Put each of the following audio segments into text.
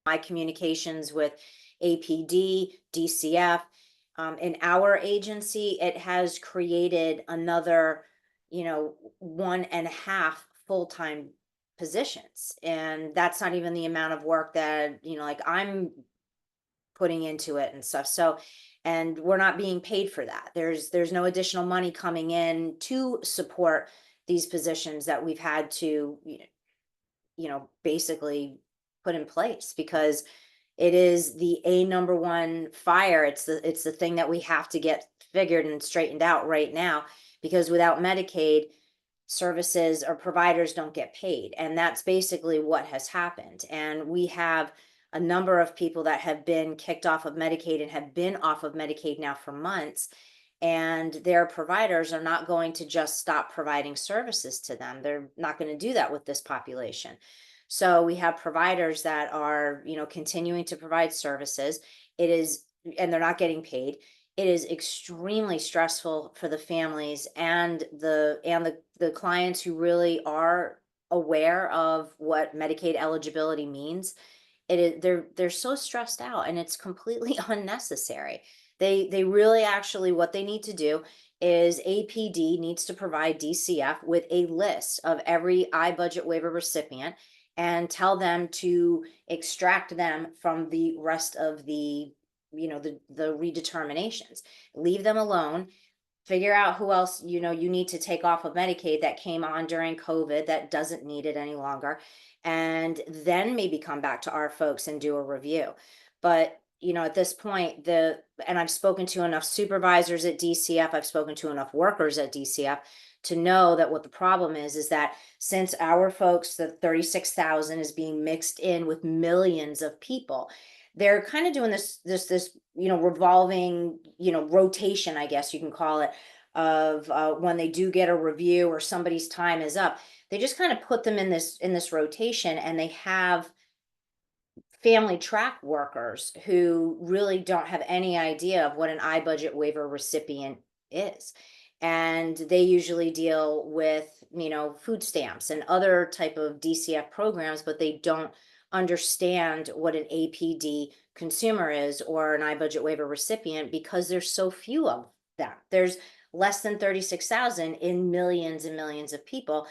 my communications with APD, DCF, in our agency, it has created another, 1.5 full-time positions. And that's not even the amount of work that, like I'm putting into it and stuff. So, and we're not being paid for that. There's no additional money coming in to support these positions that we've had to, basically put in place, because it is the number one fire. It's the thing that we have to get figured and straightened out right now, because without Medicaid, services or providers don't get paid. And that's basically what has happened. And we have a number of people that have been kicked off of Medicaid and have been off of Medicaid now for months. And their providers are not going to just stop providing services to them. They're not going to do that with this population. So we have providers that are, continuing to provide services. It is, and they're not getting paid. It is extremely stressful for the families and the clients who really are aware of what Medicaid eligibility means. It is, they're so stressed out, and it's completely unnecessary. They really, actually, what they need to do is APD needs to provide DCF with a list of every budget waiver recipient and tell them to extract them from the rest of the, the redeterminations. Leave them alone. Figure out who else, you need to take off of Medicaid that came on during COVID that doesn't need it any longer. And then maybe come back to our folks and do a review. But, at this point, and I've spoken to enough supervisors at DCF, I've spoken to enough workers at DCF to know that what the problem is that since our folks, the 36,000 is being mixed in with millions of people, they're kind of doing this revolving, rotation, I guess you can call it, of when they do get a review or somebody's time is up, they just kind of put them in this rotation, and they have family track workers who really don't have any idea of what an budget waiver recipient is. And they usually deal with, food stamps and other type of DCF programs, but they don't understand what an APD consumer is or an budget waiver recipient, because there's so few of them. There's less than 36,000 in millions and millions of people.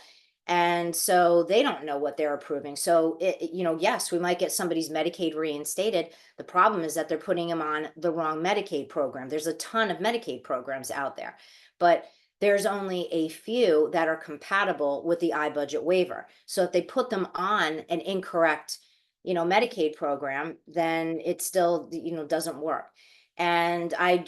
And so they don't know what they're approving. So, yes, we might get somebody's Medicaid reinstated. The problem is that they're putting them on the wrong Medicaid program. There's a ton of Medicaid programs out there, but there's only a few that are compatible with the budget waiver. So if they put them on an incorrect, Medicaid program, then it still, doesn't work. And I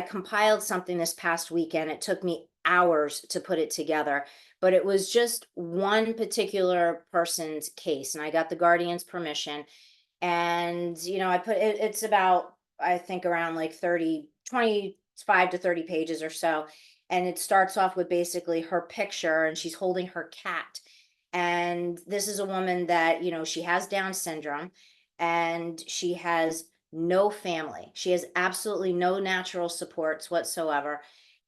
compiled something this past weekend. It took me hours to put it together, but it was just one particular person's case, and I got the guardian's permission. And I put it, it's about, I think, around like 25 to 30 pages or so. And it starts off with basically her picture, and she's holding her cat. And this is a woman that, she has Down syndrome, and she has no family. She has absolutely no natural supports whatsoever.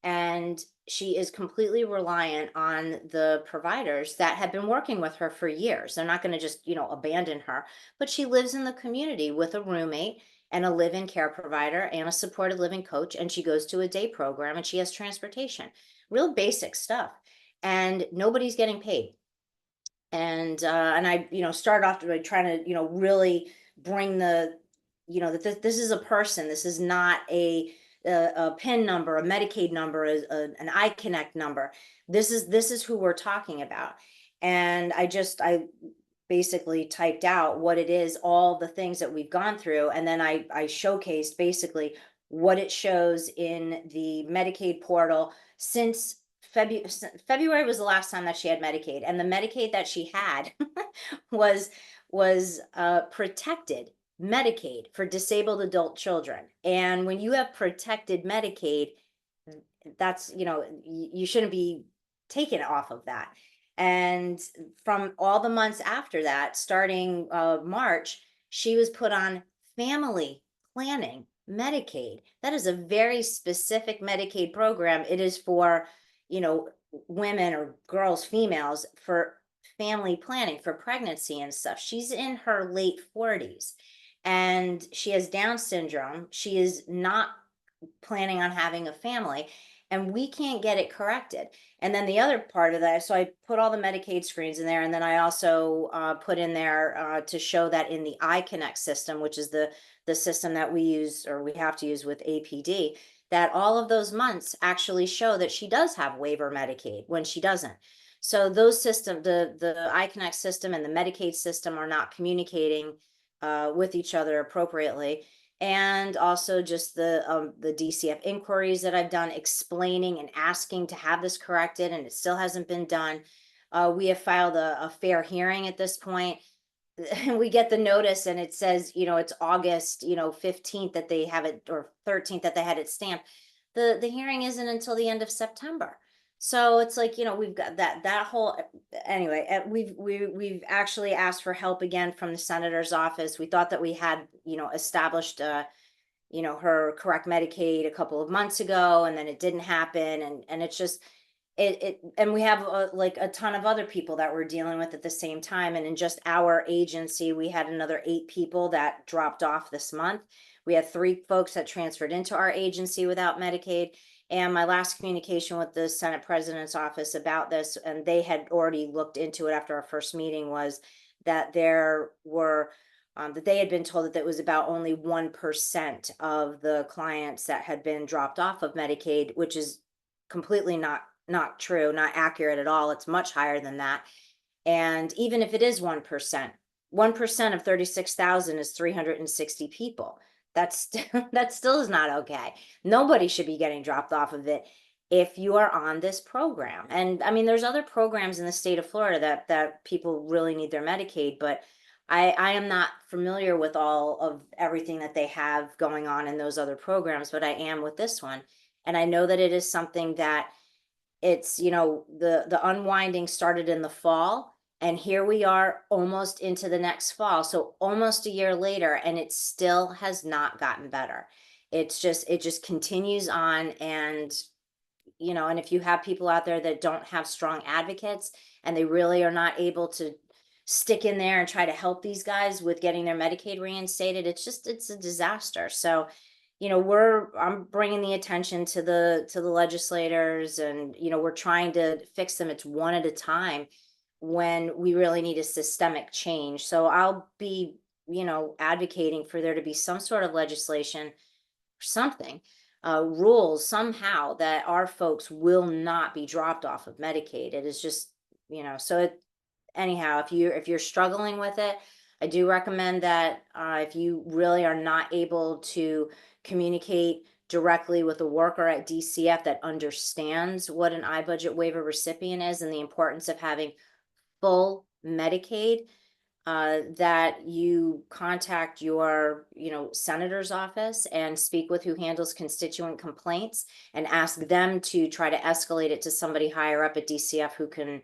And she is completely reliant on the providers that have been working with her for years. They're not going to just, abandon her, but she lives in the community with a roommate and a live-in care provider and a supported living coach. And she goes to a day program, and she has transportation, real basic stuff. And nobody's getting paid. And I, started off by trying to, really bring that this is a person. This is not a PIN number, a Medicaid number, an iConnect number. This is who we're talking about. And I basically typed out what it is, all the things that we've gone through, and then I showcased basically what it shows in the Medicaid portal since February was the last time that she had Medicaid, and the Medicaid that she had was protected Medicaid for disabled adult children. And when you have protected Medicaid, that's, you shouldn't be taken off of that. And from all the months after that, starting March, she was put on family planning Medicaid. That is a very specific Medicaid program. It is for, women or girls, females, for family planning for pregnancy and stuff. She's in her late 40s. and she has Down syndrome. She is not planning on having a family, and we can't get it corrected. And then the other part of that, so I put all the Medicaid screens in there, and then I also put in there to show that in the iConnect system, which is the system that we use, or we have to use with APD, that all of those months actually show that she does have waiver Medicaid when she doesn't. So those system, the iConnect system and the Medicaid system are not communicating with each other appropriately. And also just the DCF inquiries that I've done, explaining and asking to have this corrected, and it still hasn't been done. We have filed a fair hearing at this point. And we get the notice and it says, it's August, 15th that they have it, or 13th that they had it stamped. The hearing isn't until the end of September. So it's like, we've got that whole, anyway, we've actually asked for help again from the senator's office. We thought that we had, established her correct Medicaid a couple of months ago, and then it didn't happen. And it's just, and we have like a ton of other people that we're dealing with at the same time. And in just our agency, we had another 8 people that dropped off this month. We had 3 folks that transferred into our agency without Medicaid. And my last communication with the Senate President's office about this, and they had already looked into it after our first meeting, was that there were that they had been told that it was about only 1% of the clients that had been dropped off of Medicaid, which is completely not true, not accurate at all. It's much higher than that. And even if it is 1% of 36,000 is 360 people. That's that still is not okay. Nobody should be getting dropped off of it if you are on this program. And I mean, there's other programs in the state of Florida that people really need their Medicaid, but I am not familiar with all of everything that they have going on in those other programs, but I am with this one. And I know that it is something that it's, the unwinding started in the fall, and here we are almost into the next fall. So almost a year later, and it still has not gotten better. It just continues on. And, and if you have people out there that don't have strong advocates and they really are not able to stick in there and try to help these guys with getting their Medicaid reinstated, it's a disaster. So, I'm bringing the attention to the legislators, and, we're trying to fix them. It's one at a time when we really need a systemic change. So I'll be, advocating for there to be some sort of legislation or something, rules somehow that our folks will not be dropped off of Medicaid. It is just, so anyhow, if you're struggling with it, I do recommend that if you really are not able to communicate directly with a worker at DCF that understands what an iBudget waiver recipient is and the importance of having full Medicaid, that you contact your, senator's office and speak with who handles constituent complaints, and ask them to try to escalate it to somebody higher up at DCF who can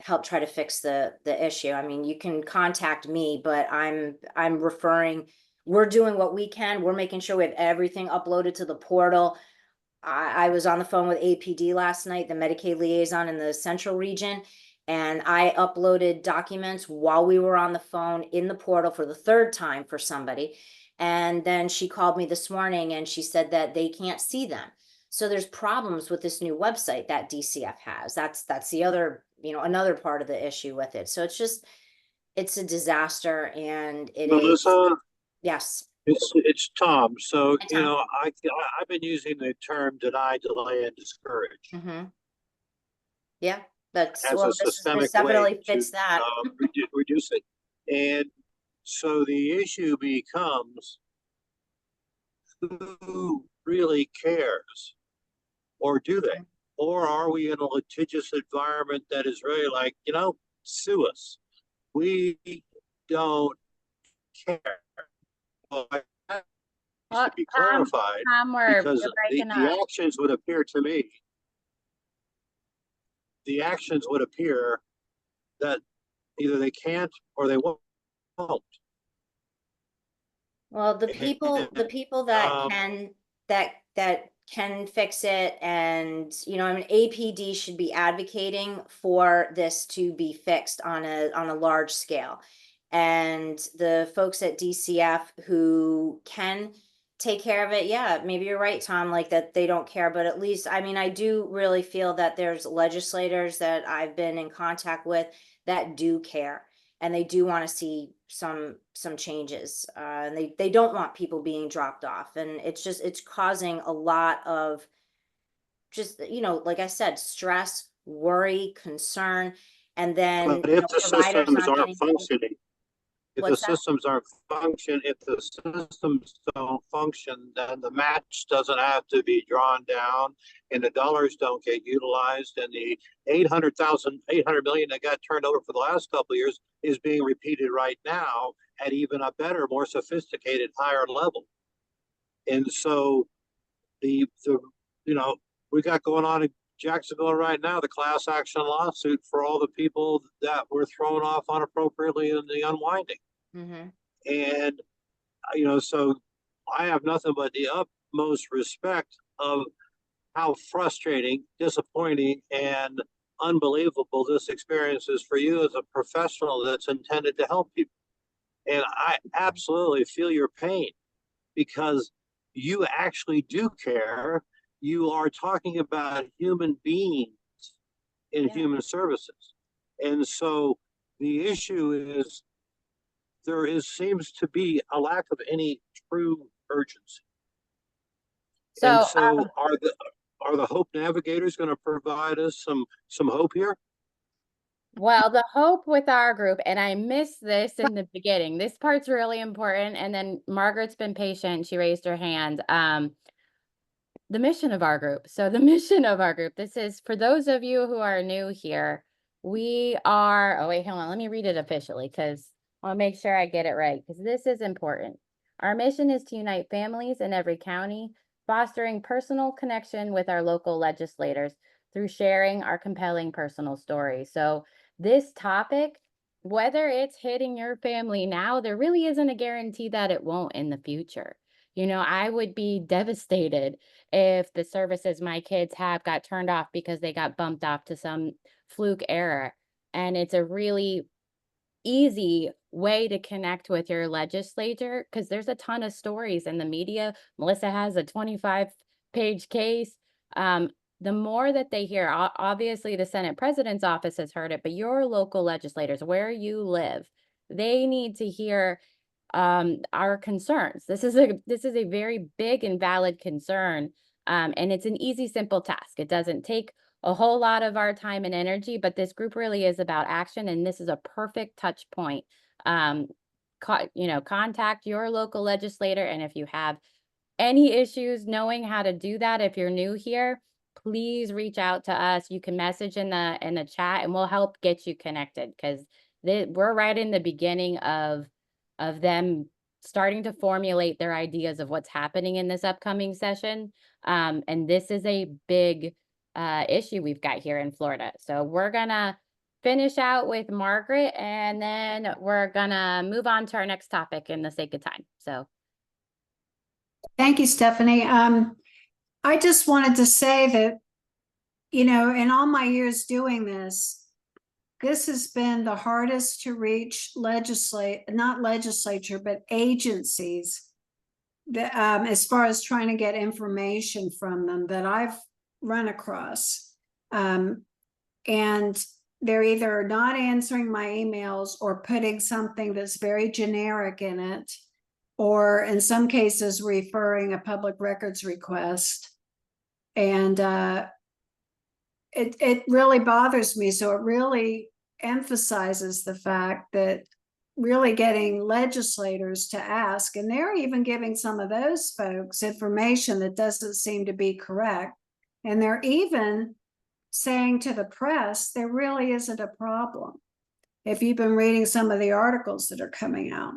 help try to fix the issue. I mean, you can contact me, but I'm referring, we're doing what we can. We're making sure we have everything uploaded to the portal. I was on the phone with APD last night, the Medicaid liaison in the central region, and I uploaded documents while we were on the phone in the portal for the 3rd time for somebody. And then she called me this morning and she said that they can't see them. So there's problems with this new website that DCF has. That's the other, another part of the issue with it. So it's a disaster, and it is. Melissa, Yes. it's Tom. So, Hi, Tom. I've been using the term deny, delay, and discourage Mm-hmm. Yeah, that's, as a well, this systemic way definitely to fits that. reduce it. And so the issue becomes, who really cares? Or do they? Or are we in a litigious environment that is really like, sue us? We don't care. Well, that needs Well, to be clarified, Tom, because you're the, breaking the up. actions would appear to me, the actions would appear that either they can't or they won't. Well, the And, people that can fix it, and, I mean, APD should be advocating for this to be fixed on a large scale. And the folks at DCF who can take care of it, yeah, maybe you're right, Tom, like that they don't care, but at least, I mean, I do really feel that there's legislators that I've been in contact with that do care, and they do want to see some changes, and they don't want people being dropped off, and it's causing a lot of, just, like I said, stress, worry, concern, and then But if the providers systems not aren't getting paid. functioning, if the What's that? systems aren't if the systems don't function, then the match doesn't have to be drawn down and the dollars don't get utilized, and the 800 million that got turned over for the last couple of years is being repeated right now at even a better, more sophisticated, higher level. And so the we got going on in Jacksonville right now, the class action lawsuit for all the people that were thrown off unappropriately in the unwinding. Mm-hmm. And, so I have nothing but the utmost respect of how frustrating, disappointing, and unbelievable this experience is for you as a professional that's intended to help people. And I absolutely feel your pain, because you actually do care. You are talking about human beings in human services. And so the issue is seems to be a lack of any true urgency. And So, so are the Hope Navigators going to provide us some hope here? well, the hope with our group, and I missed this in the beginning. This part's really important. And then Margaret's been patient. She raised her hand. The mission of our group. So the mission of our group, this is for those of you who are new here. We are, oh wait, hold on. Let me read it officially because I want to make sure I get it right, because this is important. Our mission is to unite families in every county, fostering personal connection with our local legislators through sharing our compelling personal stories. So this topic, whether it's hitting your family now, there really isn't a guarantee that it won't in the future. I would be devastated if the services my kids have got turned off because they got bumped off to some fluke error. And it's a really easy way to connect with your legislator, because there's a ton of stories in the media. Melissa has a 25-page case. The more that they hear, obviously the Senate President's office has heard it, but your local legislators, where you live, they need to hear our concerns. This is a very big and valid concern. And it's an easy, simple task. It doesn't take a whole lot of our time and energy, but this group really is about action. And this is a perfect touch point. Contact your local legislator. And if you have any issues knowing how to do that, if you're new here, please reach out to us. You can message in the chat and we'll help get you connected, because we're right in the beginning of them starting to formulate their ideas of what's happening in this upcoming session. And this is a big issue we've got here in Florida. So we're gonna finish out with Margaret, and then we're gonna move on to our next topic in the sake of time. So thank you, Stephanie. I just wanted to say that, in all my years doing this has been the hardest to reach not legislature, but agencies that, as far as trying to get information from them that I've run across. And they're either not answering my emails or putting something that's very generic in it, or in some cases referring a public records request. And it really bothers me. So it really emphasizes the fact that really getting legislators to ask, and they're even giving some of those folks information that doesn't seem to be correct. And they're even saying to the press, there really isn't a problem. If you've been reading some of the articles that are coming out.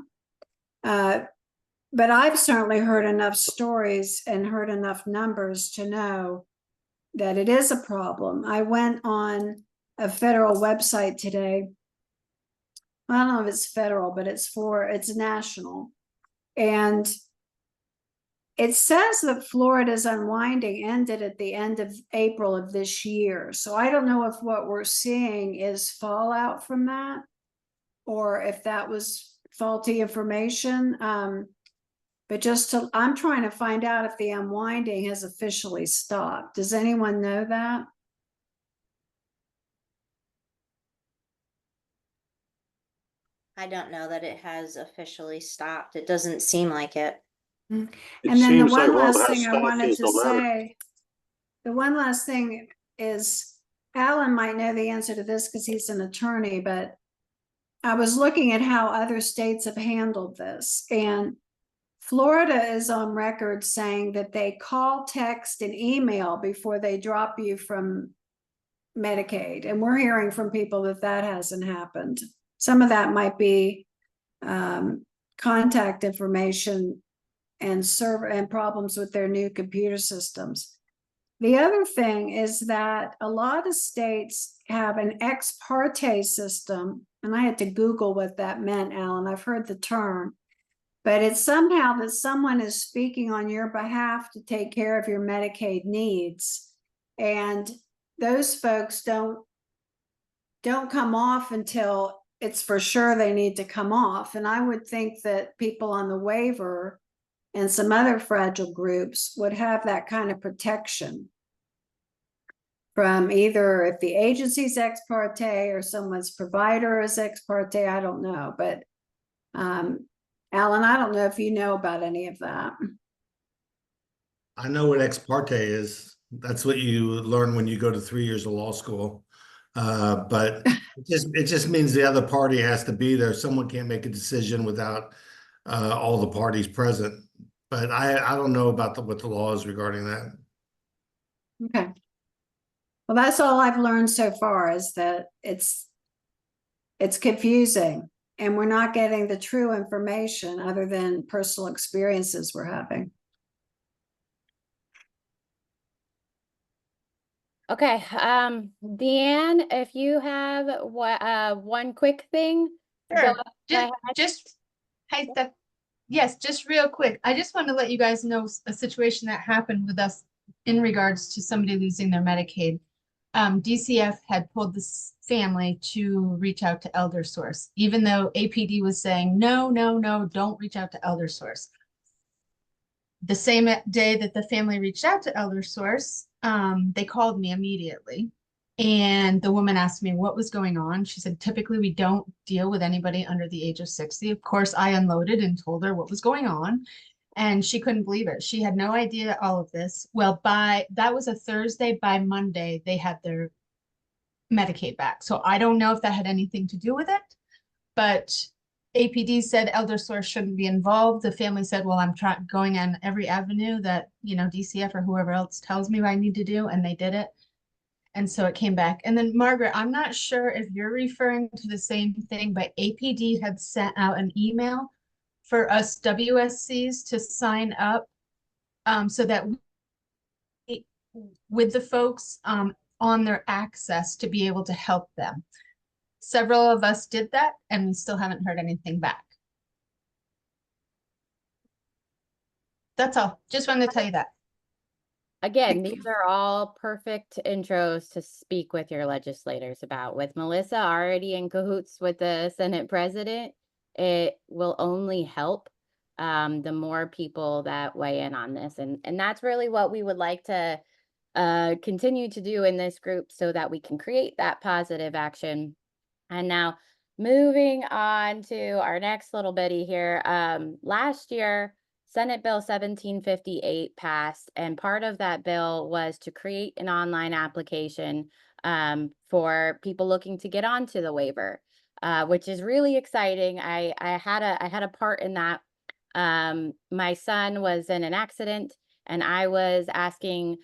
But I've certainly heard enough stories and heard enough numbers to know that it is a problem. I went on a federal website today. I don't know if it's federal, but it's national. And it says that Florida's unwinding ended at the end of April of this year. So I don't know if what we're seeing is fallout from that, or if that was faulty information. But I'm trying to find out if the unwinding has officially stopped. Does anyone know that? I don't know that it has officially stopped. It doesn't seem like it. It And then the seems like one Rob last has thing I wanted copies to of the letter. say, the one last thing is, Alan might know the answer to this because he's an attorney, but I was looking at how other states have handled this, and Florida is on record saying that they call, text, and email before they drop you from Medicaid. And we're hearing from people that that hasn't happened. Some of that might be contact information and server and problems with their new computer systems. The other thing is that a lot of states have an ex parte system, and I had to Google what that meant, Alan. I've heard the term, but it's somehow that someone is speaking on your behalf to take care of your Medicaid needs. And those folks don't come off until it's for sure they need to come off. And I would think that people on the waiver and some other fragile groups would have that kind of protection from either if the agency's ex parte or someone's provider is ex parte. I don't know, but Alan, I don't know if you know about any of that. I know what ex parte is. That's what you learn when you go to 3 years of law school. But it just means the other party has to be there. Someone can't make a decision without all the parties present. But I don't know about what the law is regarding that. Okay. Well, that's all I've learned so far, is that it's confusing and we're not getting the true information other than personal experiences we're having. Okay, Deanne, if you have one quick thing. Sure. Go ahead. Hi, Steph. Yes, just real quick. I just want to let you guys know a situation that happened with us in regards to somebody losing their Medicaid. DCF had pulled this family to reach out to ElderSource, even though APD was saying, no, don't reach out to ElderSource. The same day that the family reached out to ElderSource, they called me immediately. And the woman asked me what was going on. She said, typically we don't deal with anybody under the age of 60. Of course, I unloaded and told her what was going on. And she couldn't believe it. She had no idea all of this. Well, that was a Thursday. By Monday, they had their Medicaid back. So I don't know if that had anything to do with it, but APD said ElderSource shouldn't be involved. The family said, well, I'm going on every avenue that, DCF or whoever else tells me what I need to do. And they did it. And so it came back. And then Margaret, I'm not sure if you're referring to the same thing, but APD had sent out an email for us WSCs to sign up so that we, with the folks on their access to be able to help them. Several of us did that and we still haven't heard anything back. That's all. Just wanted to tell you that. Again, these are all perfect intros to speak with your legislators about. With Melissa already in cahoots with the Senate president, it will only help the more people that weigh in on this. And that's really what we would like to continue to do in this group so that we can create that positive action. And now moving on to our next little bitty here. Last year, Senate Bill 1758 passed, and part of that bill was to create an online application for people looking to get onto the waiver, which is really exciting. I had a part in that. My son was in an accident, and I was asking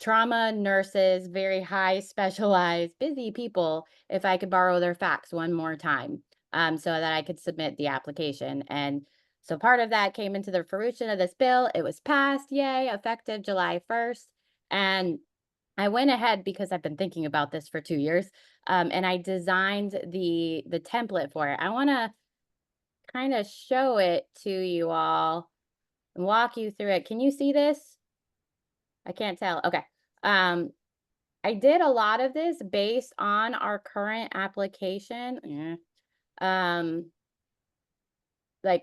trauma nurses, very high specialized, busy people, if I could borrow their fax one more time so that I could submit the application. And so part of that came into the fruition of this bill. It was passed, yay, effective July 1st. And I went ahead because I've been thinking about this for 2 years, and I designed the template for it. I want to kind of show it to you all and walk you through it. Can you see this? I can't tell. Okay. I did a lot of this based on our current application. like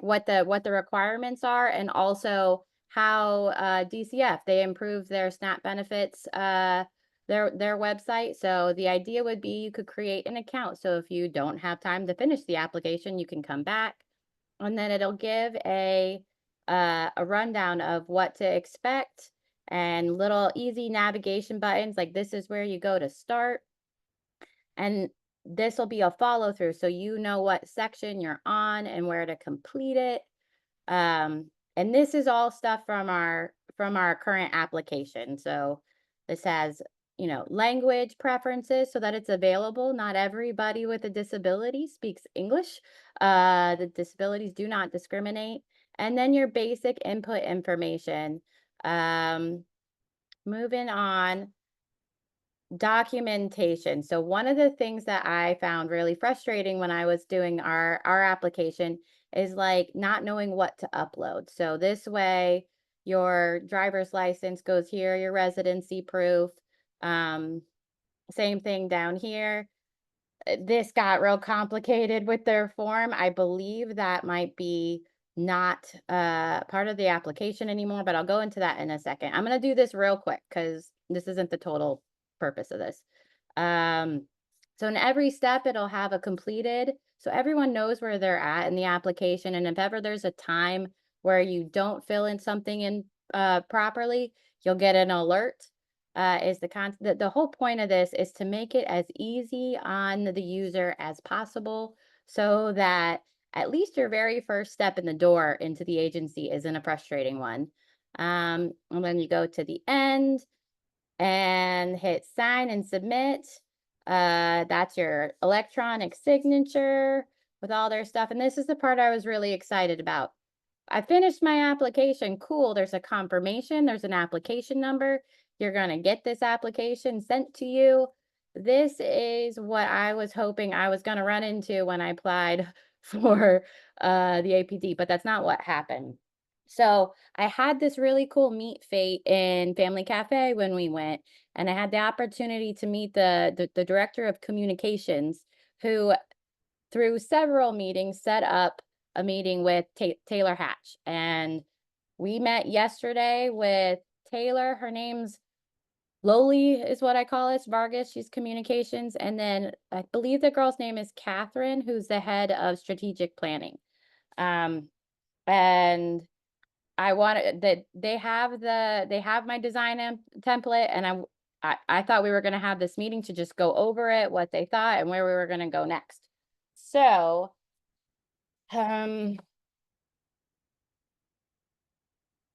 what the requirements are, and also how DCF, they improve their SNAP benefits, their website. So the idea would be you could create an account. So if you don't have time to finish the application, you can come back, and then it'll give a rundown of what to expect and little easy navigation buttons, like this is where you go to start. And this will be a follow through, so you know what section you're on and where to complete it. And this is all stuff from our current application. So this has, you know, language preferences so that it's available. Not everybody with a disability speaks English. The disabilities do not discriminate. And then your basic input information. Moving on. Documentation. So one of the things that I found really frustrating when I was doing our application is like not knowing what to upload. So this way your driver's license goes here, your residency proof, same thing down here. This got real complicated with their form. I believe that might be not part of the application anymore, but I'll go into that in a second. I'm going to do this real quick because this isn't the total purpose of this. So in every step, it'll have a completed, so everyone knows where they're at in the application. And if ever there's a time where you don't fill in something in properly, you'll get an alert. Is the whole point of this is to make it as easy on the user as possible, so that at least your very first step in the door into the agency isn't a frustrating one. And then you go to the end and hit sign and submit. That's your electronic signature with all their stuff. And this is the part I was really excited about. I finished my application. Cool. There's a confirmation. There's an application number. You're going to get this application sent to you. This is what I was hoping I was going to run into when I applied for the APD, but that's not what happened. So I had this really cool meet Fate in Family Cafe when we went, and I had the opportunity to meet the director of communications, who through several meetings set up a meeting with Taylor Hatch. And we met yesterday with Taylor. Her name's Loli is what I call it, Vargas. She's communications. And then I believe the girl's name is Catherine, who's the head of strategic planning. And I wanted that they have my design template, and I thought we were going to have this meeting to just go over it, what they thought, and where we were going to go next. So,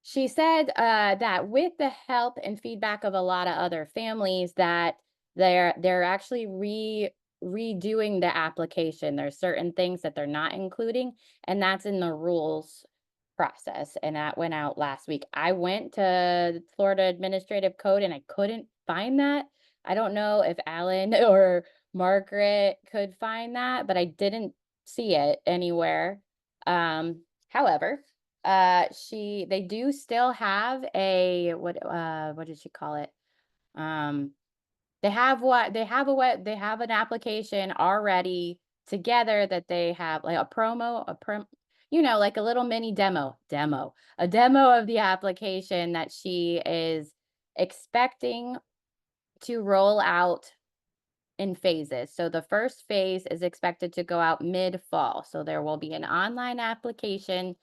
she said that with the help and feedback of a lot of other families, that they're actually redoing the application. There's certain things that they're not including, and that's in the rules process, and that went out last week. I went to Florida Administrative Code and I couldn't find that. I don't know if Alan or Margaret could find that, but I didn't see it anywhere. However, they do still have a what did she call it? They have an application already together that they have, like a promo, you know, like a little mini demo of the application that she is expecting to roll out in phases. So the first phase is expected to go out mid-fall. So there will be an online application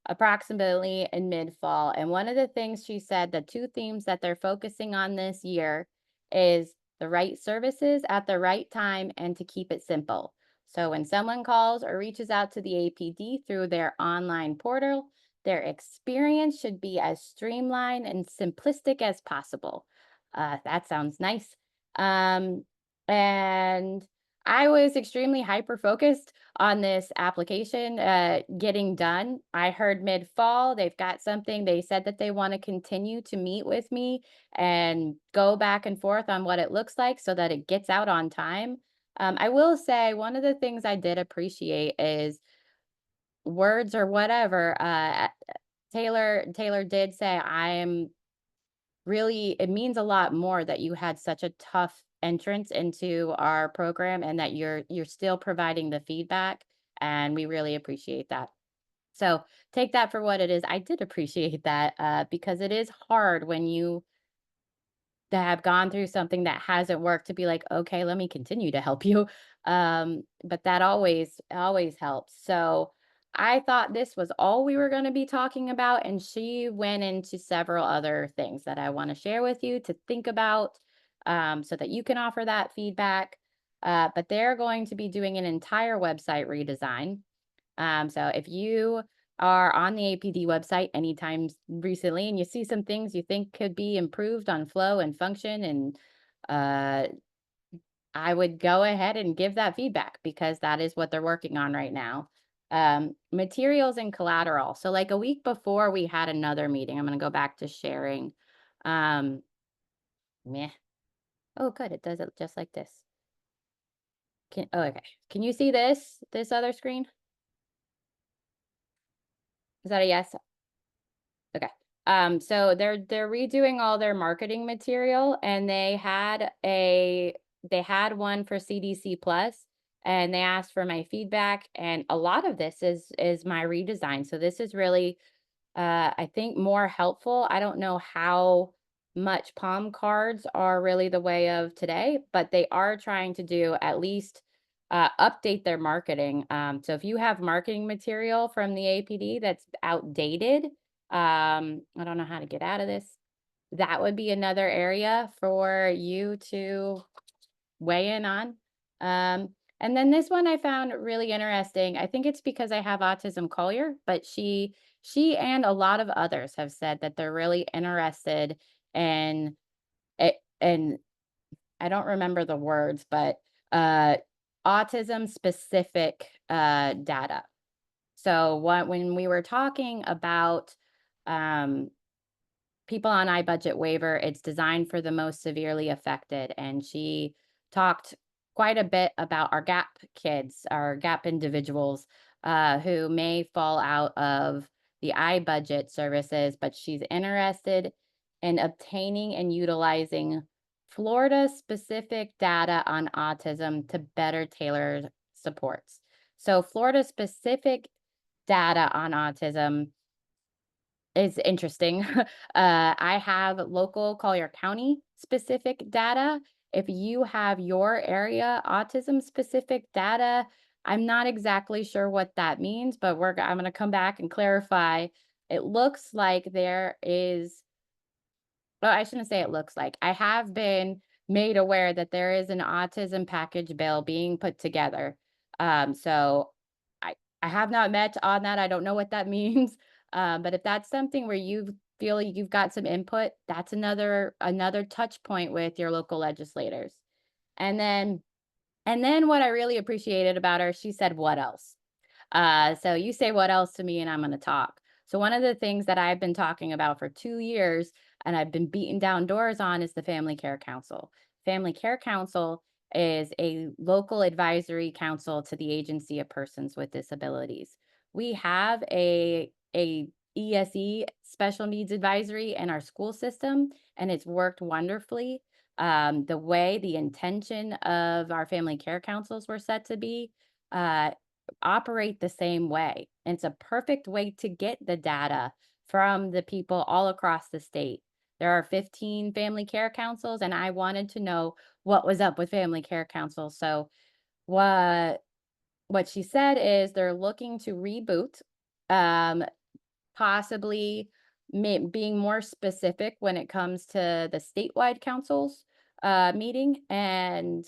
approximately in mid-fall. And one of the things she said, the two themes that they're focusing on this year is the right services at the right time and to keep it simple. So when someone calls or reaches out to the APD through their online portal, their experience should be as streamlined and simplistic as possible. That sounds nice. And I was extremely hyper-focused on this application getting done. I heard mid-fall, they've got something. They said that they want to continue to meet with me and go back and forth on what it looks like so that it gets out on time. I will say one of the things I did appreciate is words or whatever. Taylor did say, it means a lot more that you had such a tough entrance into our program and that you're still providing the feedback. and we really appreciate that. So take that for what it is. I did appreciate that because it is hard when you have gone through something that hasn't worked to be like, okay, let me continue to help you. But that always helps. So I thought this was all we were going to be talking about, and she went into several other things that I want to share with you to think about, so that you can offer that feedback. But they're going to be doing an entire website redesign. So if you are on the APD website anytime recently and you see some things you think could be improved on flow and function, and I would go ahead and give that feedback because that is what they're working on right now. Materials and collateral. So like a week before we had another meeting, I'm going to go back to sharing. Meh. Oh, good. It does it just like this. Okay. Can you see this other screen? Is that a yes? Okay. So they're redoing all their marketing material, and they had one for CDC Plus, and they asked for my feedback, and a lot of this is my redesign. So this is really I think more helpful. I don't know how much palm cards are really the way of today, but they are trying to do at least update their marketing. So if you have marketing material from the APD that's outdated, I don't know how to get out of this. That would be another area for you to weigh in on. And then this one I found really interesting. I think it's because I have autism Collier, but she and a lot of others have said that they're really interested in it, and I don't remember the words, but autism specific data. So when we were talking about people on iBudget waiver, it's designed for the most severely affected. And she talked quite a bit about our GAP kids, our GAP individuals who may fall out of the iBudget services, but she's interested in obtaining and utilizing Florida specific data on autism to better tailor supports. So Florida specific data on autism is interesting. I have local Collier County specific data. If you have your area autism specific data, I'm not exactly sure what that means, but I'm going to come back and clarify. It looks like there is, well, I shouldn't say it looks like. I have been made aware that there is an autism package bill being put together. So I have not met on that. I don't know what that means. But if that's something where you feel like you've got some input, that's another touch point with your local legislators. And then what I really appreciated about her, she said, "What else?" So you say what else to me and I'm going to talk. So one of the things that I've been talking about for 2 years and I've been beating down doors on is the Family Care Council. Family Care Council is a local advisory council to the Agency of Persons with Disabilities. We have a ESE special needs advisory in our school system, and it's worked wonderfully. The intention of our family care councils were set to be operate the same way. And it's a perfect way to get the data from the people all across the state. There are 15 family care councils, and I wanted to know what was up with family care councils. So what she said is they're looking to reboot, possibly being more specific when it comes to the statewide councils meeting and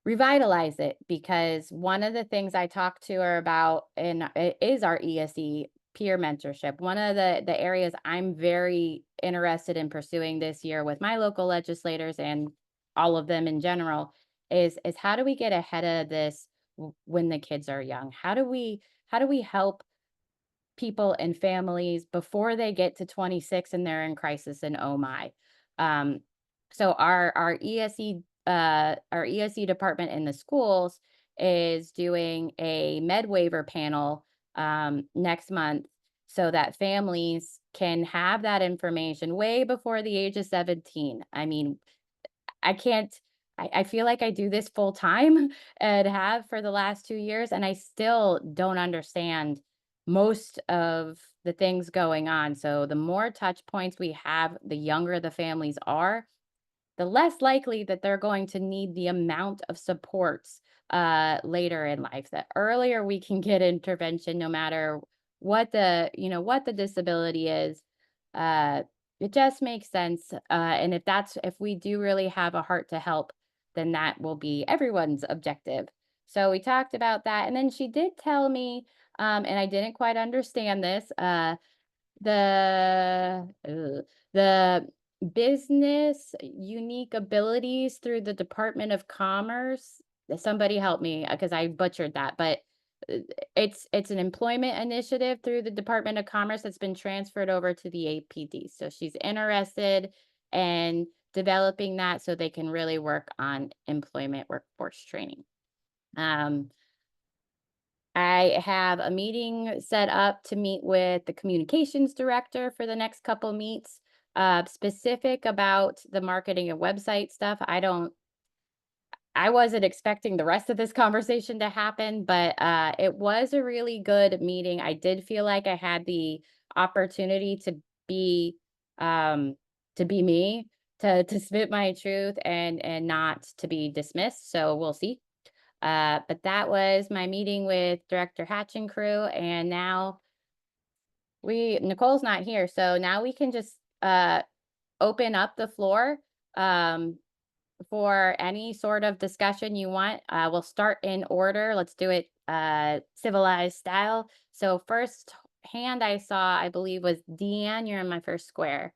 revitalize it, because one of the things I talked to her about is our ESE peer mentorship. One of the areas I'm very interested in pursuing this year with my local legislators and all of them in general is how do we get ahead of this when the kids are young? How do we help people and families before they get to 26 and they're in crisis and oh my. So our ESE department in the schools is doing a med waiver panel next month so that families can have that information way before the age of 17. I mean, I can't I feel like I do this full time and have for the last 2 years, and I still don't understand most of the things going on. So the more touch points we have, the younger the families are, the less likely that they're going to need the amount of supports later in life. The earlier we can get intervention, no matter what the, what the disability is, it just makes sense. And if we do really have a heart to help, then that will be everyone's objective. So we talked about that. And then she did tell me, and I didn't quite understand this, the business unique abilities through the Department of Commerce. Somebody help me because I butchered that, but it's an employment initiative through the Department of Commerce that's been transferred over to the APD. So she's interested in developing that so they can really work on employment workforce training. I have a meeting set up to meet with the communications director for the next couple meets, specific about the marketing and website stuff. I wasn't expecting the rest of this conversation to happen, but it was a really good meeting. I did feel like I had the opportunity to be me, to spit my truth and not to be dismissed. So we'll see. But that was my meeting with Director Hatch and crew, and now Nicole's not here, so now we can just open up the floor for any sort of discussion you want. We'll start in order. Let's do it civilized style. So first hand I saw, I believe, was Deanne. You're in my first square.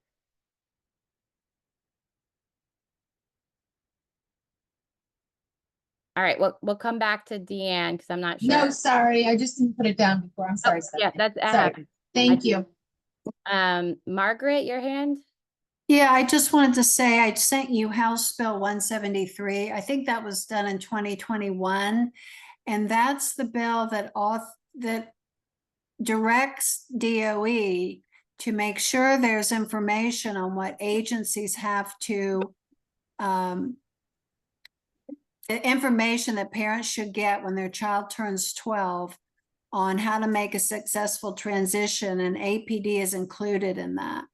All right, we'll come back to Deanne because I'm not sure. No, sorry, I just didn't put it down before. I'm sorry. Yeah, Stephanie. that Sorry. happens. Thank you. Margaret, your hand. Yeah, I just wanted to say I sent you House Bill 173. I think that was done in 2021. And that's the bill that directs DOE to make sure there's information on what agencies have to, the information that parents should get when their child turns 12 on how to make a successful transition, and APD is included in that.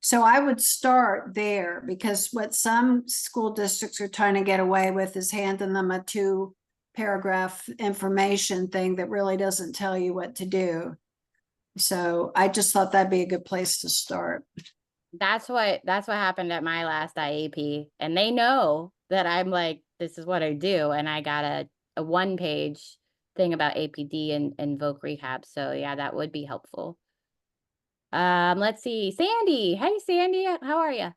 So I would start there, because what some school districts are trying to get away with is handing them a 2-paragraph information thing that really doesn't tell you what to do. So I just thought that'd be a good place to start. That's what happened at my last IEP, and they know that I'm like, this is what I do, and I got a 1-page thing about APD and voc rehab. So yeah, that would be helpful. Let's see, Sandy. Hey, Sandy, how are you?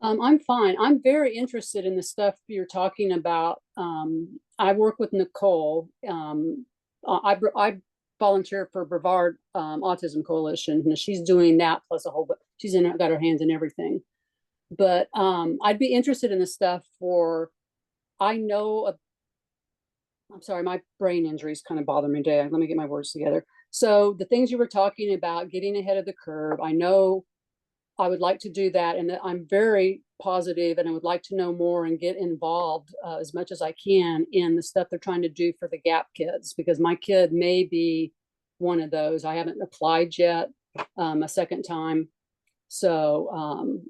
I'm fine. I'm very interested in the stuff you're talking about. I work with Nicole. I volunteer for Brevard Autism Coalition, and she's doing that plus a whole, but she's got her hands in everything. But I'd be interested in the stuff I'm sorry, my brain injuries kind of bother me today. Let me get my words together. So the things you were talking about, getting ahead of the curve, I know I would like to do that, and I'm very positive, and I would like to know more and get involved as much as I can in the stuff they're trying to do for the GAP kids, because my kid may be one of those. I haven't applied yet a second time. So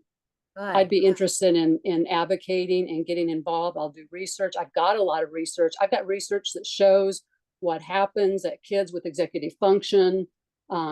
I'd be interested in advocating and getting involved. I'll do research. I've got a lot of research. I've got research that shows what happens at kids with executive function.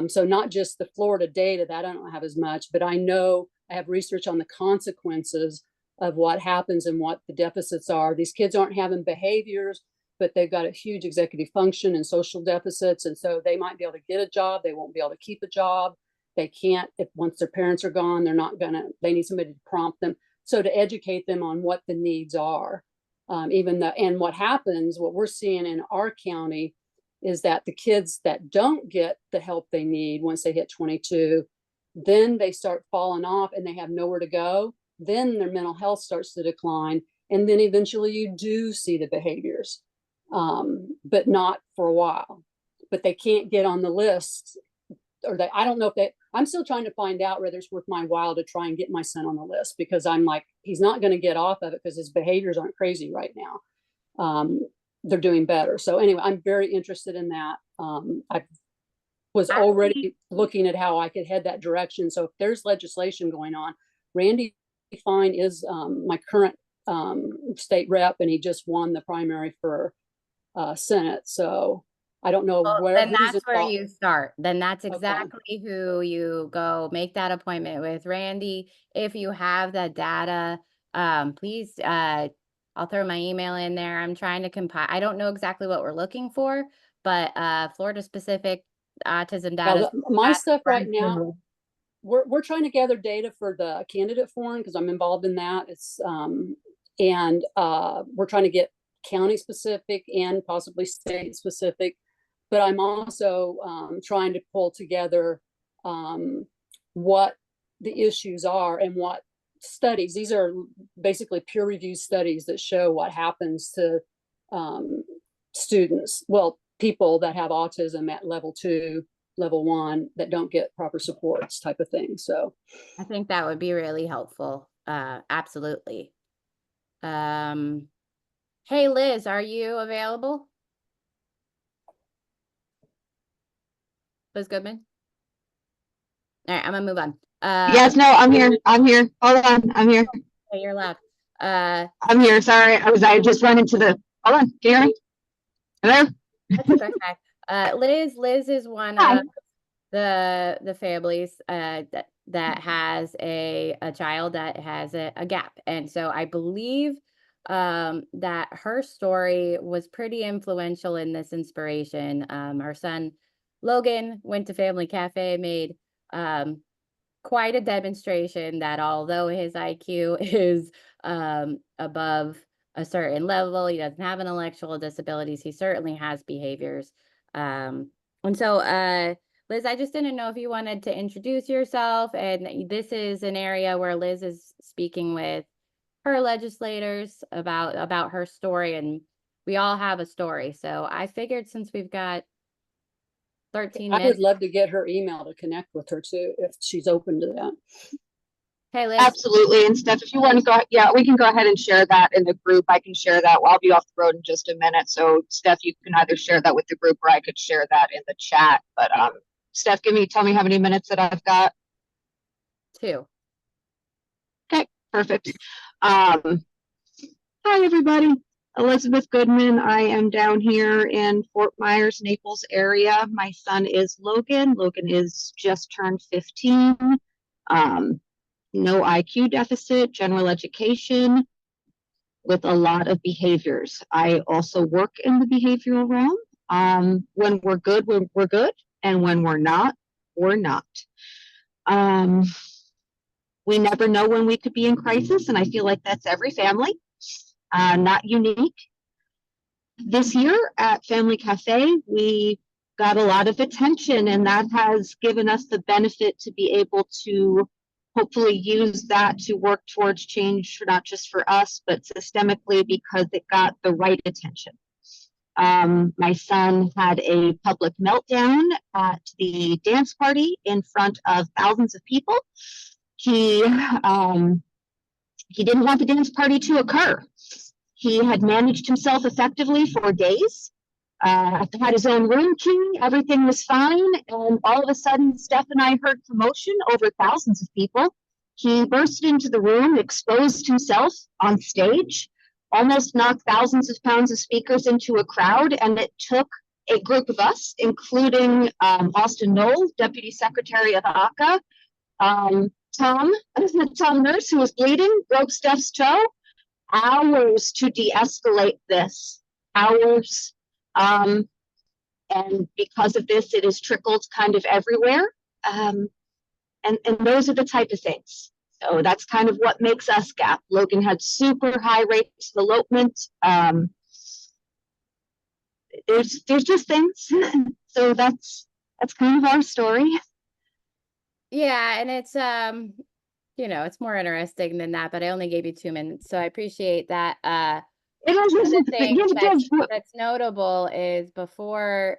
So not just the Florida data, that I don't have as much, but I know I have research on the consequences of what happens and what the deficits are. These kids aren't having behaviors, but they've got a huge executive function and social deficits. And so they might be able to get a job. They won't be able to keep a job. They can't, if once their parents are gone, they need somebody to prompt them. So to educate them on what the needs are, and what happens, what we're seeing in our county is that the kids that don't get the help they need once they hit 22, then they start falling off and they have nowhere to go. Then their mental health starts to decline. And then eventually you do see the behaviors, but not for a while. But they can't get on the list or they, I don't know if they, I'm still trying to find out whether it's worth my while to try and get my son on the list, because I'm like, he's not going to get off of it because his behaviors aren't crazy right now. They're doing better. So anyway, I'm very interested in that. I was already looking at how I could head that direction. So if there's legislation going on, Randy Fine is my current state rep, and he just won the primary for Senate. So I don't know where. Then that's where you start. Then that's Okay. exactly who you go make that appointment with. Randy, if you have the data, please, I'll throw my email in there. I'm trying to compile. I don't know exactly what we're looking for, but Florida specific autism data. My stuff right now, we're trying to gather data for the candidate forum because I'm involved in that. It's and we're trying to get county specific and possibly state specific, but I'm also trying to pull together what the issues are and what studies. These are basically peer reviewed studies that show what happens to students, well, people that have autism at level 2, level 1 that don't get proper supports type of thing. So I think that would be really helpful. Absolutely. Hey, Liz, are you available? Liz Goodman? All right, I'm gonna move on. Yes, no, I'm here. I'm here. Hold on. I'm here. Okay, you're loud. I'm here. Sorry. I just run into the, hold on. Can you hear me? Hello? That's okay. Liz is one Hi. of the families that has a child that has a gap. And so I believe that her story was pretty influential in this inspiration. Her son Logan went to Family Cafe, made quite a demonstration that although his IQ is above a certain level, he doesn't have intellectual disabilities, he certainly has behaviors. And so Liz, I just didn't know if you wanted to introduce yourself, and this is an area where Liz is speaking with her legislators about her story, and we all have a story. So I figured since we've got 13 I would minutes. love to get her email to connect with her too, if she's open to that. Hey, Liz. Absolutely. And Steph, if you want to go, yeah, we can go ahead and share that in the group. I can share that. Well, I'll be off the road in just a minute. So Steph, you can either share that with the group or I could share that in the chat. But Steph, tell me how many minutes that I've got. 2. Okay, perfect. Hi, everybody. Elizabeth Goodman. I am down here in Fort Myers, Naples area. My son is Logan. Logan is just turned 15. No IQ deficit, general education with a lot of behaviors. I also work in the behavioral realm. When we're good, we're good. And when we're not, we're not. We never know when we could be in crisis. And I feel like that's every family, not unique. This year at Family Cafe, we got a lot of attention, and that has given us the benefit to be able to hopefully use that to work towards change, not just for us, but systemically, because it got the right attention. My son had a public meltdown at the dance party in front of thousands of people. He didn't want the dance party to occur. He had managed himself effectively for days, had his own room key, everything was fine, and all of a sudden, Steph and I heard commotion over thousands of people. He burst into the room, exposed himself on stage, almost knocked thousands of pounds of speakers into a crowd, and it took a group of us, including Austin Knoll, Deputy Secretary of ACA, Tom Nurse, who was bleeding, broke Steph's toe, hours to de-escalate this, hours. And because of this, it has trickled kind of everywhere. And those are the type of things. So that's kind of what makes us GAP. Logan had super high rates of elopement. There's just things. So that's kind of our story. Yeah, and it's it's more interesting than that, but I only gave you 2 minutes, so I appreciate that. One of the things that's notable is before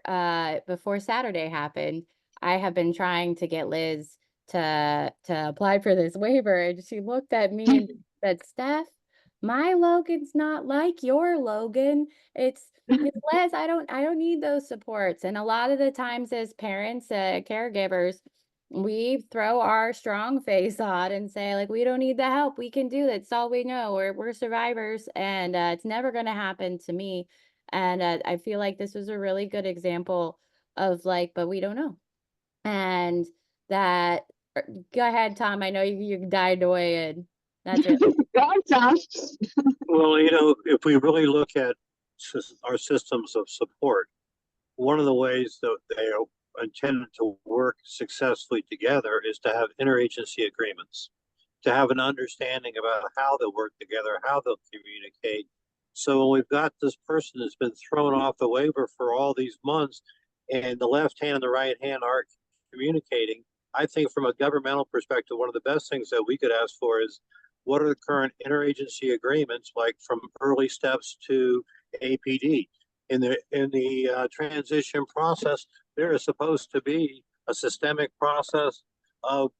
Saturday happened, I have been trying to get Liz to apply for this waiver, and she looked at me and said, Steph, my Logan's not like your Logan. It's Liz, I don't need those supports. And a lot of the times as parents, caregivers, we throw our strong face on and say, like, we don't need the help. We can do it. It's all we know. We're survivors, and it's never going to happen to me. And I feel like this was a really good example of like, but we don't know. And that, go ahead, Tom. I know you died away, and that's it. Go on, Tom. Well, if we really look at our systems of support, one of the ways that they are intended to work successfully together is to have interagency agreements, to have an understanding about how they'll work together, how they'll communicate. So when we've got this person that's been thrown off the waiver for all these months, and the left hand and the right hand aren't communicating, I think from a governmental perspective, one of the best things that we could ask for is, what are the current interagency agreements, like from early steps to APD? In the transition process, there is supposed to be a systemic process of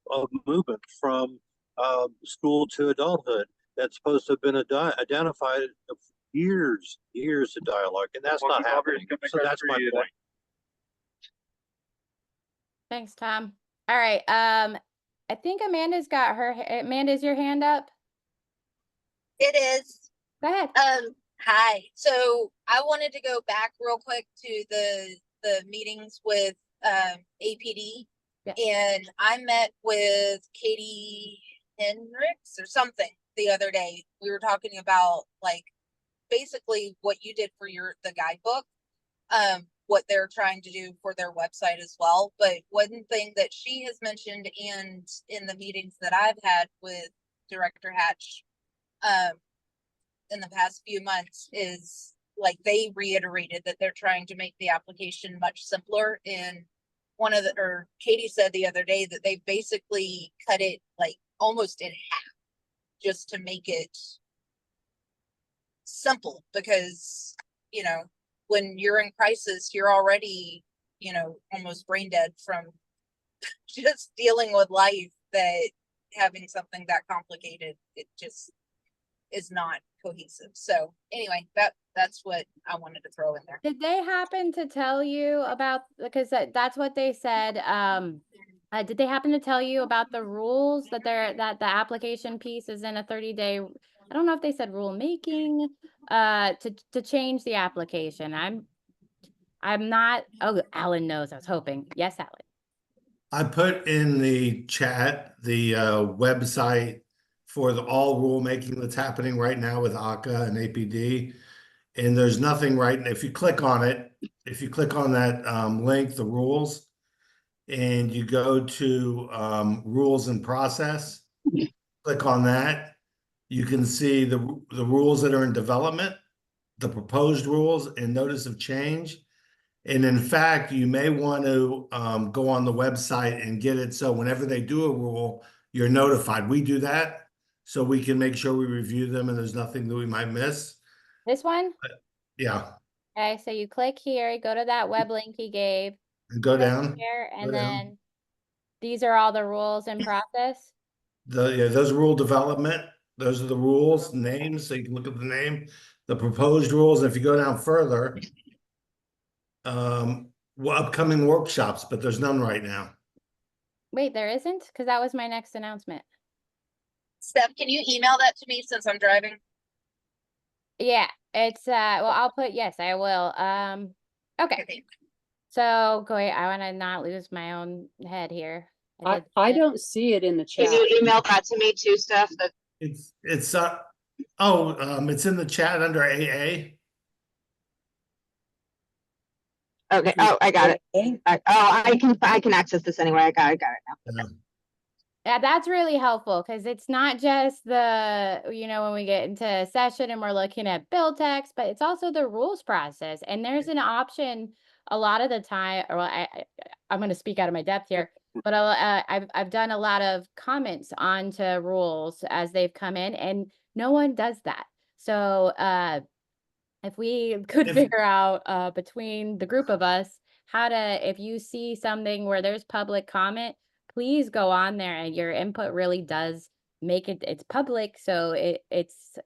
movement from school to adulthood that's supposed to have been identified years of dialogue, and that's not happening. So that's my point. Thanks, Tom. All right. I think Amanda's got her. Amanda, is your hand up? It is. Go ahead. Hi. So I wanted to go back real quick to the meetings with APD. Yeah. And I met with Katie Hendricks or something the other day. We were talking about like basically what you did for the guidebook, what they're trying to do for their website as well. But one thing that she has mentioned, and in the meetings that I've had with Director Hatch in the past few months, is like they reiterated that they're trying to make the application much simpler. And Katie said the other day that they basically cut it like almost in half just to make it simple, because when you're in crisis, you're already almost brain dead from just dealing with life, that having something that complicated, it just is not cohesive. So anyway, that's what I wanted to throw in there. Did they happen to tell you about, because that's what they said, did they happen to tell you about the rules that the application piece is in a 30-day, I don't know if they said rule making, to change the application? I'm not, oh, Alan knows, I was hoping. Yes, Alan. I put in the chat the website for all rulemaking that's happening right now with ACA and APD. And there's nothing right. If you click on it, if you click on that link, the rules, and you go to rules and process, click on that, you can see the rules that are in development, the proposed rules, and notice of change. And in fact, you may want to go on the website and get it so whenever they do a rule, you're notified. We do that so we can make sure we review them and there's nothing that we might miss. This one? Yeah. Okay, so you click here, you go to that web link he gave. And go down. Here, and go then down. These are all the rules in process. Those rule development, those are the rules, names, so you can look at the name, the proposed rules. And if you go down further, upcoming workshops, but there's none right now. Wait, there isn't? Because that was my next announcement. Steph, can you email that to me since I'm driving? Yeah, it's well, I'll put, yes, I will. Okay. So go ahead. I want to not lose my own head here. I don't see it in the chat. Can you email that to me too, Steph? It's it's in the chat under AA. Okay. Oh, I got it. I can access this anyway. I got it now. Yeah, that's really helpful, because it's not just the, when we get into a session and we're looking at bill text, but it's also the rules process. And there's an option a lot of the time, or I'm going to speak out of my depth here, but I've done a lot of comments onto rules as they've come in, and no one does that. So if we could figure out between the group of us how to, if you see something where there's public comment, please go on there, and your input really does make it's public. So it's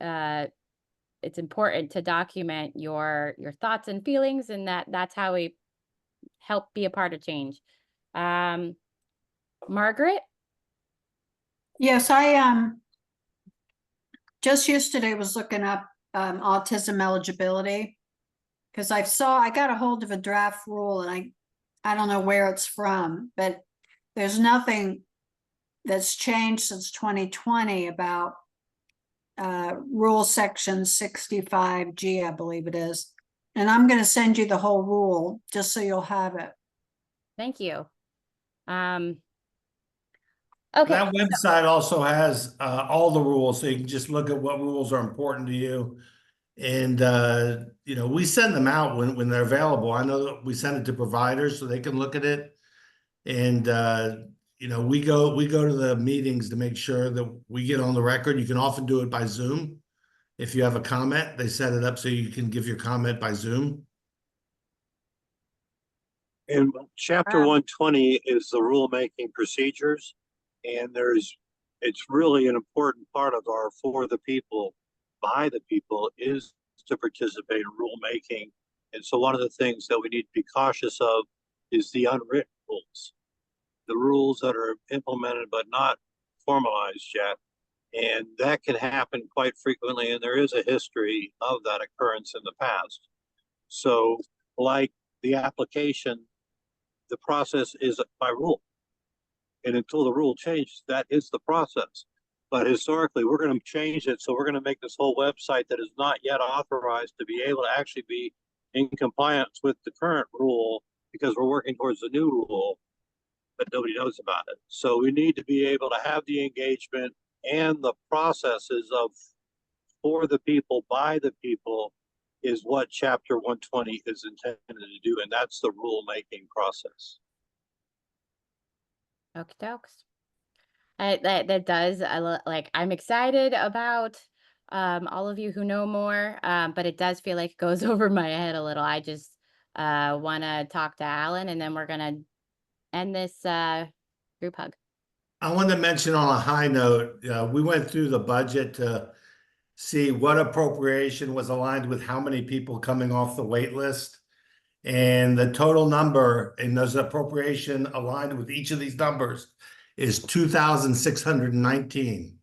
important to document your thoughts and feelings, and that's how we help be a part of change. Margaret? Yes, I just yesterday was looking up autism eligibility, because I got a hold of a draft rule, and I don't know where it's from, but there's nothing that's changed since 2020 about rule section 65G, I believe it is. And I'm going to send you the whole rule just so you'll have it. Thank you. Okay. That website also has all the rules, so you can just look at what rules are important to you. And we send them out when they're available. I know that we send it to providers so they can look at it. And we go to the meetings to make sure that we get on the record. You can often do it by Zoom. If you have a comment, they set it up so you can give your comment by Zoom. And chapter 120 is the rulemaking procedures, and it's really an important part of our for the people, by the people, is to participate in rulemaking. And so one of the things that we need to be cautious of is the unwritten rules, the rules that are implemented but not formalized yet. And that can happen quite frequently, and there is a history of that occurrence in the past. So like the application, the process is by rule. And until the rule changes, that is the process. But historically, we're going to change it. So we're going to make this whole website that is not yet authorized to be able to actually be in compliance with the current rule, because we're working towards the new rule, but nobody knows about it. So we need to be able to have the engagement and the processes of for the people, by the people, is what chapter 120 is intended to do. And that's the rulemaking process. Okie dokes. That does, I'm excited about all of you who know more, but it does feel like it goes over my head a little. I just want to talk to Alan, and then we're going to end this group hug. I wanted to mention on a high note, we went through the budget to see what appropriation was aligned with how many people coming off the wait list. And the total number in those appropriation aligned with each of these numbers is 2,619.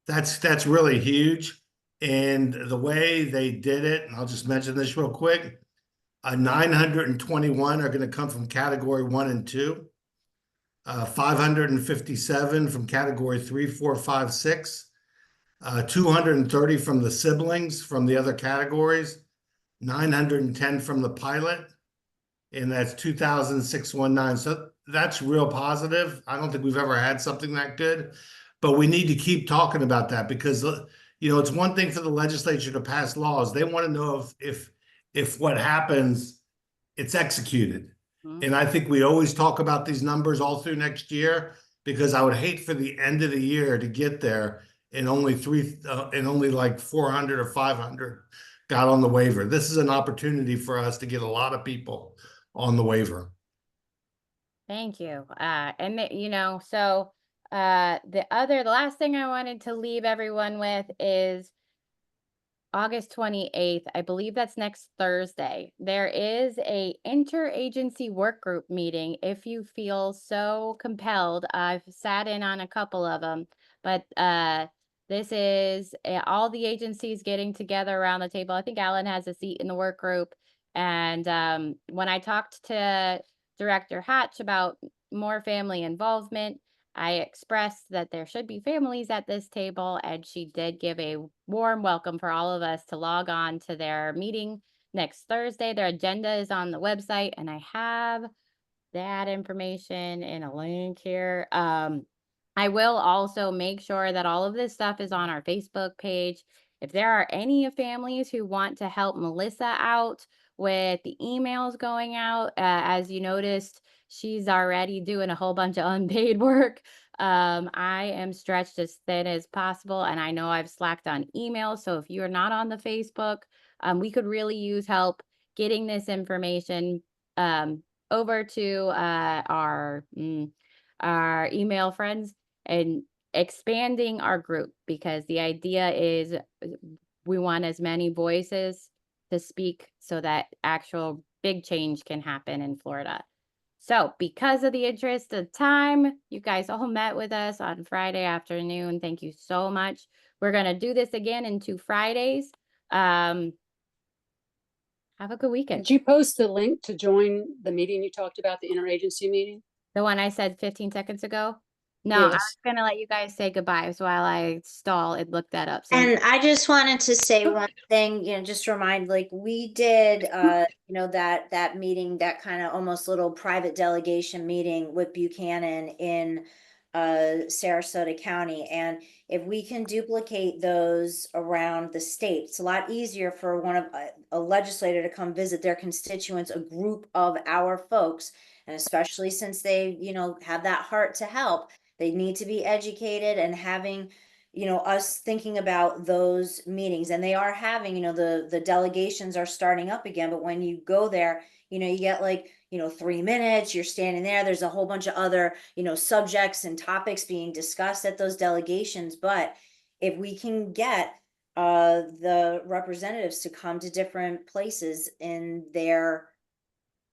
That's really huge. And the way they did it, and I'll just mention this real quick, 921 are going to come from category 1 and 2. 557 from category 3, 4, 5, 6. 230 from the siblings from the other categories. 910 from the pilot, and that's 2,619. So that's real positive. I don't think we've ever had something that good, but we need to keep talking about that, because it's one thing for the legislature to pass laws. They want to know if what happens, it's executed. Mm-hmm. And I think we always talk about these numbers all through next year, because I would hate for the end of the year to get there and only like 400 or 500 got on the waiver. This is an opportunity for us to get a lot of people on the waiver. Thank you. The last thing I wanted to leave everyone with is August 28th. I believe that's next Thursday. There is a interagency work group meeting if you feel so compelled. I've sat in on a couple of them, but this is all the agencies getting together around the table. I think Alan has a seat in the work group. And when I talked to Director Hatch about more family involvement, I expressed that there should be families at this table, and she did give a warm welcome for all of us to log on to their meeting next Thursday. Their agenda is on the website, and I have that information in a link here. I will also make sure that all of this stuff is on our Facebook page. If there are any families who want to help Melissa out with the emails going out, as you noticed, she's already doing a whole bunch of unpaid work. I am stretched as thin as possible, and I know I've slacked on email. So if you're not on the Facebook, we could really use help getting this information over to our email friends and expanding our group, because the idea is we want as many voices to speak so that actual big change can happen in Florida. So because of the interest of time, you guys all met with us on Friday afternoon. Thank you so much. We're going to do this again in 2 Fridays. Have a good weekend. Did you post the link to join the meeting you talked about, the interagency meeting? The one I said 15 seconds ago? No, I was Yes. going to let you guys say goodbye. So while I stall and look that up. So And I just wanted to say one thing, just remind, like, we did, that meeting, that kind of almost little private delegation meeting with Buchanan in Sarasota County. And if we can duplicate those around the state, it's a lot easier for a legislator to come visit their constituents, a group of our folks. And especially since they, have that heart to help, they need to be educated, and having us thinking about those meetings. And they are having, the delegations are starting up again, but when you go there, you get like, 3 minutes, you're standing there, there's a whole bunch of other, subjects and topics being discussed at those delegations. But if we can get the representatives to come to different places in their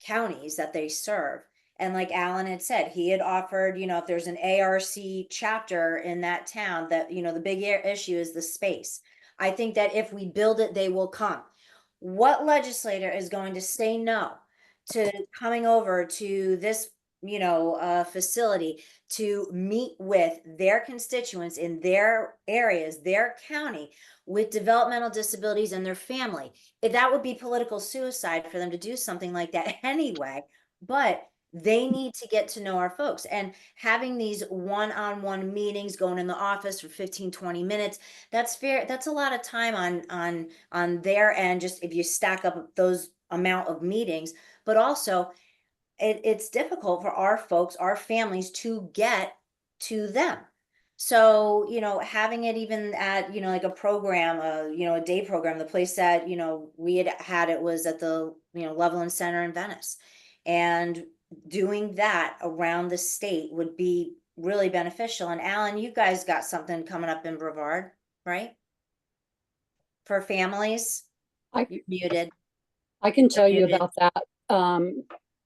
counties that they serve, and like Alan had said, he had offered, if there's an ARC chapter in that town, that, the big issue is the space. I think that if we build it, they will come. What legislator is going to say no to coming over to this, facility to meet with their constituents in their areas, their county, with developmental disabilities and their family? That would be political suicide for them to do something like that anyway. But they need to get to know our folks, and having these one-on-one meetings, going in the office for 15-20 minutes, that's fair. That's a lot of time on their end, just if you stack up those amount of meetings. But also it's difficult for our folks, our families, to get to them. So, having it even at, like a program, a day program, the place that, we had it was at the, Loveland Center in Venice. And doing that around the state would be really beneficial. And Alan, you guys got something coming up in Brevard, right? For families? You're muted. I can tell you muted. about that.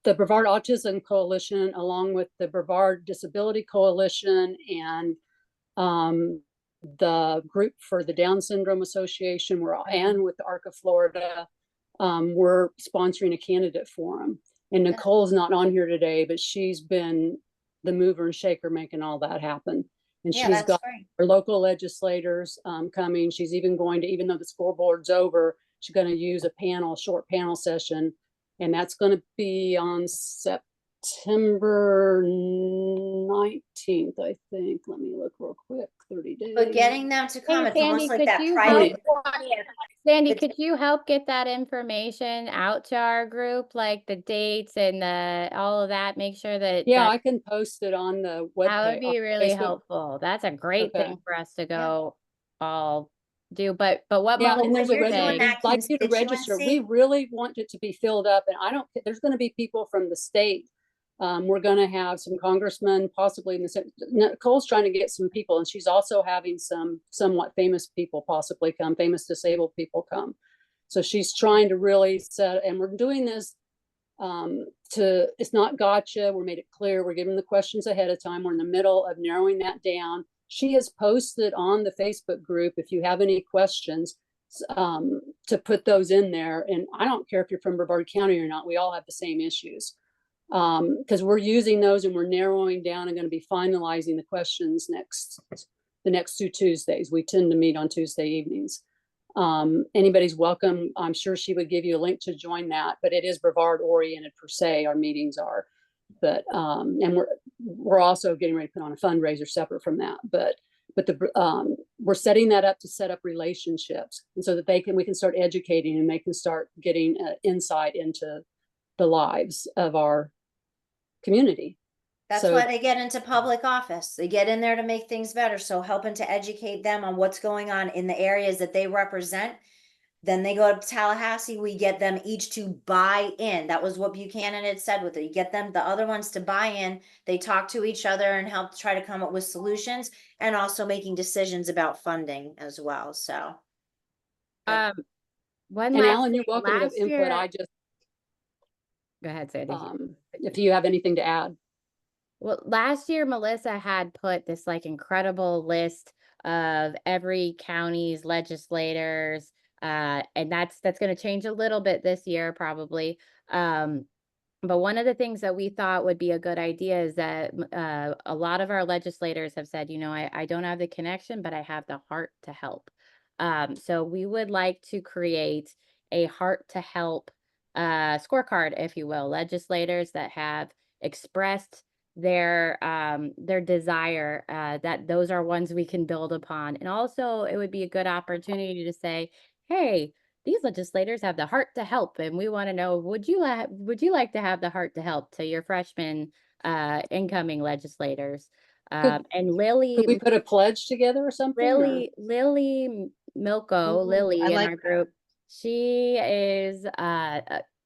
The Brevard Autism Coalition, along with the Brevard Disability Coalition and the group for the Down Syndrome Association, and with the ARC of Florida, we're sponsoring a candidate forum. And Nicole's not on here today, but she's been the mover and shaker making all that happen. And she's got her local legislators coming. She's even going to, even though the scoreboard's over, she's going to use a short panel session. And that's going to be on September 19th, I think. Let me look real quick. 30 days. But getting them to come, it's almost like that private. private. Sandy, could you help get that information out to our group, like the dates and all of that? Make sure that. Yeah, I can post it on the webpage. That would be really helpful. That's a great thing for us to go all do. But what? Yeah, and there's a saying, we'd like you to register. We really want it to be filled up, and there's going to be people from the state. We're going to have some congressmen, possibly in the Nicole's trying to get some people, and she's also having some somewhat famous people possibly come, famous disabled people come. So she's trying to really set, and we're doing this it's not gotcha. We're made it clear. We're giving the questions ahead of time. We're in the middle of narrowing that down. She has posted on the Facebook group, if you have any questions, to put those in there. And I don't care if you're from Brevard County or not, we all have the same issues. Because we're using those and we're narrowing down and going to be finalizing the questions the next 2 Tuesdays. We tend to meet on Tuesday evenings. Anybody's welcome. I'm sure she would give you a link to join that, but it is Brevard oriented per se, our meetings are. But and we're also getting ready to put on a fundraiser separate from that. But we're setting that up to set up relationships, and so that we can start educating and they can start getting insight into the lives of our community. That's why they get into public office. They get in there to make things better. So helping to educate them on what's going on in the areas that they represent, Then they go to Tallahassee, we get them each to buy in. That was what Buchanan had said with it. You get them, the other ones to buy in. They talk to each other and help try to come up with solutions and also making decisions about funding as well, so. One And last Alan, you're thing, welcome to last input. year, I just, go ahead, Sandy. if you have anything to add. Well, last year, Melissa had put this like incredible list of every county's legislators, and that's going to change a little bit this year, probably. But one of the things that we thought would be a good idea is that a lot of our legislators have said, you know, I don't have the connection, but I have the heart to help. So we would like to create a heart to help scorecard, if you will, legislators that have expressed their desire, that those are ones we can build upon. And also it would be a good opportunity to say, hey, these legislators have the heart to help, and we want to know, would you like to have the heart to help to your freshman incoming legislators? And Could Lily, we put a pledge together or something? Lily Milko, Ooh, Lily I in like our group, she is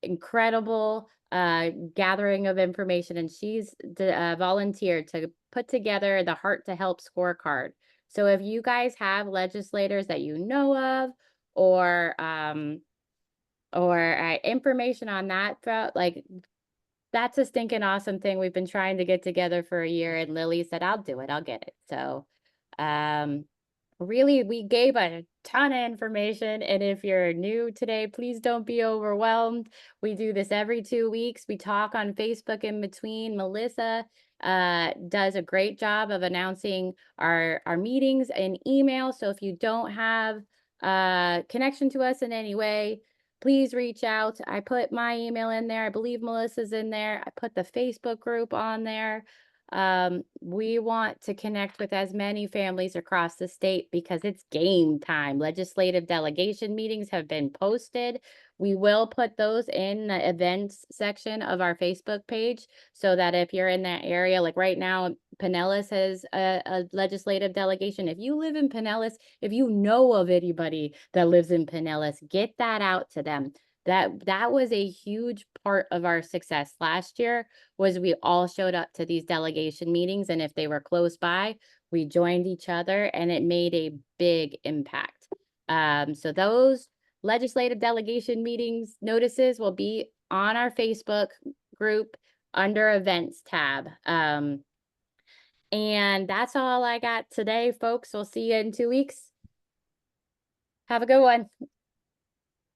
incredible gathering of information, and she's volunteered to put together the Heart to Help scorecard. So if you guys have legislators that you know of, or information on that, like, that's a stinking awesome thing. We've been trying to get together for a year, and Lily said, I'll do it, I'll get it. So really, we gave a ton of information, and if you're new today, please don't be overwhelmed. We do this every 2 weeks. We talk on Facebook in between. Melissa does a great job of announcing our meetings in email. So if you don't have connection to us in any way, please reach out. I put my email in there. I believe Melissa's in there. I put the Facebook group on there. We want to connect with as many families across the state because it's game time. Legislative delegation meetings have been posted. We will put those in the events section of our Facebook page, so that if you're in that area, like right now, Pinellas has a legislative delegation. If you live in Pinellas, if you know of anybody that lives in Pinellas, get that out to them. That was a huge part of our success last year, was we all showed up to these delegation meetings, and if they were close by, we joined each other, and it made a big impact. So those legislative delegation meetings notices will be on our Facebook group under events tab. And that's all I got today, folks. We'll see you in 2 weeks. Have a good one.